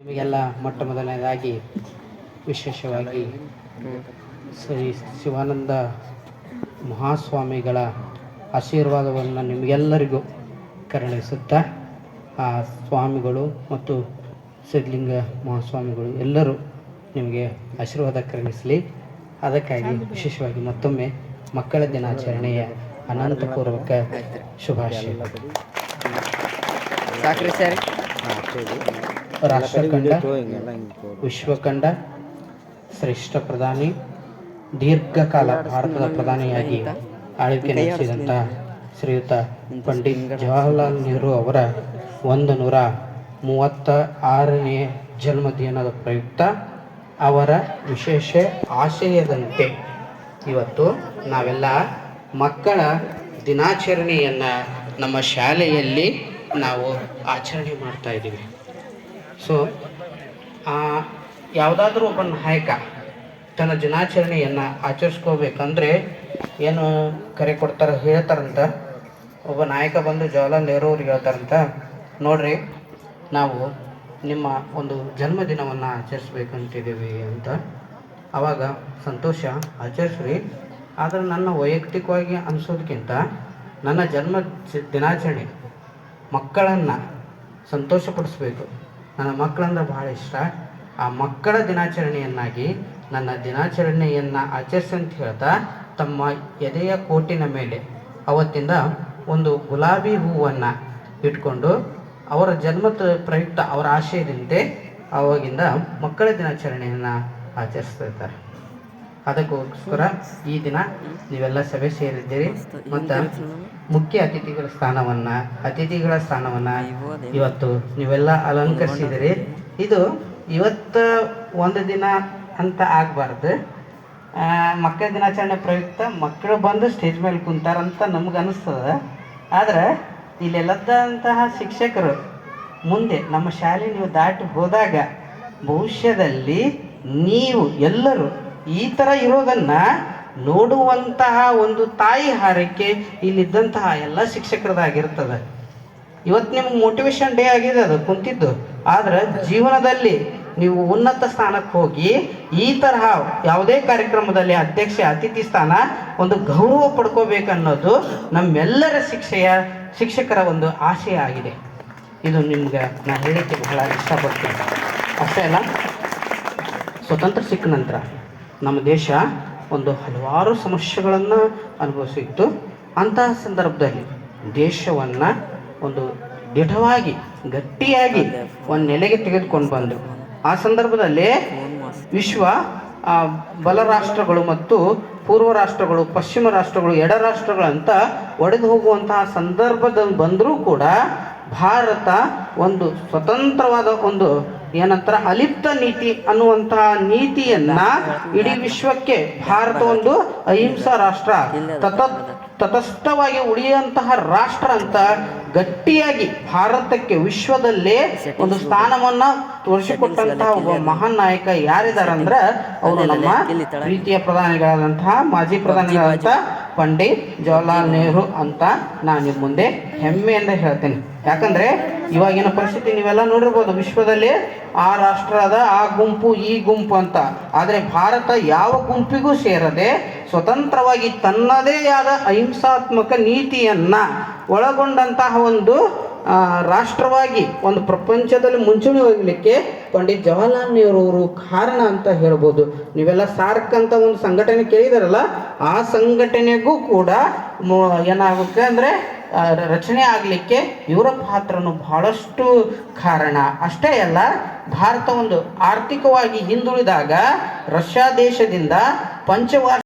ನಿಮಗೆಲ್ಲ ಮೊಟ್ಟ ಮೊದಲನೇದಾಗಿ ವಿಶೇಷವಾಗಿ ಶ್ರೀ ಶಿವಾನಂದ ಮಹಾಸ್ವಾಮಿಗಳ ಆಶೀರ್ವಾದವನ್ನು ನಿಮಗೆಲ್ಲರಿಗೂ ಕರುಣಿಸುತ್ತಾ ಆ ಸ್ವಾಮಿಗಳು ಮತ್ತು ಸಿದ್ಧಲಿಂಗ ಮಹಾಸ್ವಾಮಿಗಳು ಎಲ್ಲರೂ ನಿಮಗೆ ಆಶೀರ್ವಾದ ಕರುಣಿಸಲಿ. ಅದಕ್ಕಾಗಿ ವಿಶೇಷವಾಗಿ ಮತ್ತೊಮ್ಮೆ ಮಕ್ಕಳ ದಿನಾಚರಣೆಯ ಅನಂತಪೂರ್ವಕ ಶುಭಾಶಯ. ರಾಷ್ಟ್ರಕಂಡ ವಿಶ್ವಕಂಡ ಶ್ರೇಷ್ಠ ಪ್ರಧಾನಿ, ದೀರ್ಘಕಾಲ ಭಾರತದ ಪ್ರಧಾನಿಯಾಗಿ ಆಳ್ವಿಕೆ ನಡೆಸಿದಂಥ ಶ್ರೀಯುತ ಪಂಡಿತ್ ಜವಾಹರ್ಲಾಲ್ ನೆಹರು ಅವರ 136ನೇ ಜನ್ಮದಿನದ ಪ್ರಯುಕ್ತ ಅವರ ವಿಶೇಷ ಆಶಯದಂತೆ ಇವತ್ತು ನಾವೆಲ್ಲ ಮಕ್ಕಳ ದಿನಾಚರಣೆಯನ್ನು ನಮ್ಮ ಶಾಲೆಯಲ್ಲಿ ನಾವು ಆಚರಣೆ ಮಾಡ್ತಾ ಇದ್ದೀವಿ. ಸೊ ಯಾವುದಾದ್ರೂ ಒಬ್ಬ ನಾಯಕ ತನ್ನ ದಿನಾಚರಣೆಯನ್ನು ಆಚರಿಸ್ಕೋಬೇಕಂದ್ರೆ ಏನು ಕರೆ ಕೊಡ್ತಾರೆ ಹೇಳ್ತಾರಂತ. ಒಬ್ಬ ನಾಯಕ ಬಂದು ಜವಾಹರ್ಲಾಲ್ ನೆಹರು ಅವ್ರಿಗೆ ಹೇಳ್ತಾರಂತ, ನೋಡ್ರಿ ನಾವು ನಿಮ್ಮ ಒಂದು ಜನ್ಮದಿನವನ್ನು ಆಚರಿಸ್ಬೇಕಂತಿದ್ದೀವಿ ಅಂತ. ಆವಾಗ ಸಂತೋಷ, ಆಚರಿಸ್ರಿ, ಆದರೆ ನನ್ನ ವೈಯಕ್ತಿಕವಾಗಿ ಅನಿಸೋದಕ್ಕಿಂತ ನನ್ನ ಜನ್ಮ ದಿನಾಚರಣೆ ಮಕ್ಕಳನ್ನು ಸಂತೋಷಪಡಿಸ್ಬೇಕು. ನನ್ನ ಮಕ್ಕಳಂದ್ರೆ ಭಾಳ ಇಷ್ಟ. ಆ ಮಕ್ಕಳ ದಿನಾಚರಣೆಯನ್ನಾಗಿ ನನ್ನ ದಿನಾಚರಣೆಯನ್ನು ಆಚರಿಸಿ ಅಂತ ಹೇಳ್ತಾ ತಮ್ಮ ಎದೆಯ ಕೋಟಿನ ಮೇಲೆ ಅವತ್ತಿಂದ ಒಂದು ಗುಲಾಬಿ ಹೂವನ್ನು ಇಟ್ಕೊಂಡು ಅವರ ಜನ್ಮದ ಪ್ರಯುಕ್ತ ಅವರ ಆಶಯದಂತೆ ಆವಾಗಿಂದ ಮಕ್ಕಳ ದಿನಾಚರಣೆಯನ್ನು ಆಚರಿಸ್ತಿರ್ತಾರೆ. ಅದಕ್ಕೋಸ್ಕರ ಈ ದಿನ ನೀವೆಲ್ಲ ಸಭೆ ಸೇರಿದ್ದೀರಿ ಮತ್ತು ಮುಖ್ಯ ಅತಿಥಿಗಳ ಸ್ಥಾನವನ್ನು ಇವತ್ತು ನೀವೆಲ್ಲ ಅಲಂಕರಿಸಿದಿರಿ. ಇದು ಇವತ್ತು ಒಂದು ದಿನ ಅಂತ ಆಗಬಾರ್ದು. ಮಕ್ಕಳ ದಿನಾಚರಣೆ ಪ್ರಯುಕ್ತ ಮಕ್ಕಳು ಬಂದು ಸ್ಟೇಜ್ ಮೇಲೆ ಕುಂತಾರಂತ ನಮ್ಗೆ ಅನ್ನಿಸ್ತದೆ. ಆದರೆ ಇಲ್ಲೆಲ್ಲದಂತಹ ಶಿಕ್ಷಕರು ಮುಂದೆ ನಮ್ಮ ಶಾಲೆ ನೀವು ದಾಟಿ ಹೋದಾಗ ಭವಿಷ್ಯದಲ್ಲಿ ನೀವು ಎಲ್ಲರೂ ಈ ಥರ ಇರೋದನ್ನು ನೋಡುವಂತಹ ಒಂದು ತಾಯಿ ಹಾರೈಕೆ ಇಲ್ಲಿದ್ದಂತಹ ಎಲ್ಲ ಶಿಕ್ಷಕರದಾಗಿರ್ತದೆ. ಇವತ್ತು ನಿಮ್ಗೆ ಮೋಟಿವೇಶನ್ ಡೇ ಆಗಿದೆ ಅದು ಕುಂತಿದ್ದು. ಆದರೆ ಜೀವನದಲ್ಲಿ ನೀವು ಉನ್ನತ ಸ್ಥಾನಕ್ಕೆ ಹೋಗಿ ಈ ತರಹ ಯಾವುದೇ ಕಾರ್ಯಕ್ರಮದಲ್ಲಿ ಅಧ್ಯಕ್ಷ ಅತಿಥಿ ಸ್ಥಾನ ಒಂದು ಗೌರವ ಪಡ್ಕೋಬೇಕನ್ನೋದು ನಮ್ಮೆಲ್ಲರ ಶಿಕ್ಷಕರ ಒಂದು ಆಶಯ ಆಗಿದೆ. ಇದು ನಿಮ್ಗೆ ನಾನು ಹೇಳಲಿಕ್ಕೆ ಬಹಳ ಇಷ್ಟಪಡ್ತೀನಿ. ಅಷ್ಟೇ ಅಲ್ಲ, ಸ್ವತಂತ್ರ ಸಿಕ್ಕ ನಂತರ ನಮ್ಮ ದೇಶ ಒಂದು ಹಲವಾರು ಸಮಸ್ಯೆಗಳನ್ನು ಅನುಭವಿಸಿತ್ತು. ಅಂತಹ ಸಂದರ್ಭದಲ್ಲಿ ದೇಶವನ್ನು ಒಂದು ದೃಢವಾಗಿ ಗಟ್ಟಿಯಾಗಿ ಒಂದು ನೆಲೆಗೆ ತೆಗೆದುಕೊಂಡು ಬಂದು ಆ ಸಂದರ್ಭದಲ್ಲಿ ವಿಶ್ವ ಬಲ ರಾಷ್ಟ್ರಗಳು ಮತ್ತು ಪೂರ್ವ ರಾಷ್ಟ್ರಗಳು, ಪಶ್ಚಿಮ ರಾಷ್ಟ್ರಗಳು, ಎಡ ರಾಷ್ಟ್ರಗಳಂತ ಒಡೆದು ಹೋಗುವಂತಹ ಸಂದರ್ಭದಲ್ಲಿ ಬಂದರೂ ಕೂಡ ಭಾರತ ಒಂದು ಸ್ವತಂತ್ರವಾದ ಒಂದು ಏನಂತಾರೆ ಅಲಿಪ್ತ ನೀತಿ ಅನ್ನುವಂತಹ ನೀತಿಯನ್ನ ಇಡೀ ವಿಶ್ವಕ್ಕೆ ಭಾರತ ಒಂದು ಅಹಿಂಸಾ ರಾಷ್ಟ್ರ, ತಟಸ್ಥವಾಗಿ ಉಳಿಯುವಂತಹ ರಾಷ್ಟ್ರ ಅಂತ ಗಟ್ಟಿಯಾಗಿ ಭಾರತಕ್ಕೆ ವಿಶ್ವದಲ್ಲೇ ಒಂದು ಸ್ಥಾನವನ್ನ ತೋರಿಸಿಕೊಟ್ಟಂತಹ ಒಬ್ಬ ಮಹಾನ್ ನಾಯಕ ಯಾರಿದಾರಂದ್ರೆ ಅವರು ನಮ್ಮ ಪ್ರೀತಿಯ ಪ್ರಧಾನಿಗಳಾದಂತಹ ಮಾಜಿ ಪ್ರಧಾನಿಗಳಾದಂತಹ ಪಂಡಿತ್ ಜವಾಹರ್ಲಾಲ್ ನೆಹರು ಅಂತ ನಾನು ನಿಮ್ಮ ಮುಂದೆ ಹೆಮ್ಮೆಯಿಂದ ಹೇಳ್ತೇನೆ. ಯಾಕಂದ್ರೆ ಇವಾಗಿನ ಪರಿಸ್ಥಿತಿ ನೀವೆಲ್ಲ ನೋಡಿರ್ಬೋದು, ವಿಶ್ವದಲ್ಲಿ ಆ ರಾಷ್ಟ್ರದ ಆ ಗುಂಪು ಈ ಗುಂಪು ಅಂತ. ಆದರೆ ಭಾರತ ಯಾವ ಗುಂಪಿಗೂ ಸೇರದೆ ಸ್ವತಂತ್ರವಾಗಿ ತನ್ನದೇ ಆದ ಅಹಿಂಸಾತ್ಮಕ ನೀತಿಯನ್ನ ಒಳಗೊಂಡಂತಹ ಒಂದು ರಾಷ್ಟ್ರವಾಗಿ ಒಂದು ಪ್ರಪಂಚದಲ್ಲಿ ಮುಂಚೂಣಿ ಹೋಗಲಿಕ್ಕೆ ಪಂಡಿತ್ ಜವಾಹರ್ಲಾಲ್ ನೆಹರು ಅವರು ಕಾರಣ ಅಂತ ಹೇಳ್ಬೋದು. ನೀವೆಲ್ಲ ಸಾರ್ಕ್ ಅಂತ ಒಂದು ಸಂಘಟನೆ ಕೇಳಿದಾರಲ್ಲ, ಆ ಸಂಘಟನೆಗೂ ಕೂಡ ಏನಾಗುತ್ತೆ ಅಂದರೆ ರಚನೆ ಆಗಲಿಕ್ಕೆ ಇವರ ಪಾತ್ರನು ಬಹಳಷ್ಟು ಕಾರಣ. ಅಷ್ಟೇ ಅಲ್ಲ, ಭಾರತ ಒಂದು ಆರ್ಥಿಕವಾಗಿ ಹಿಂದುಳಿದಾಗ ರಷ್ಯಾ ದೇಶದಿಂದ ಪಂಚವಾರ್ಷಿಕ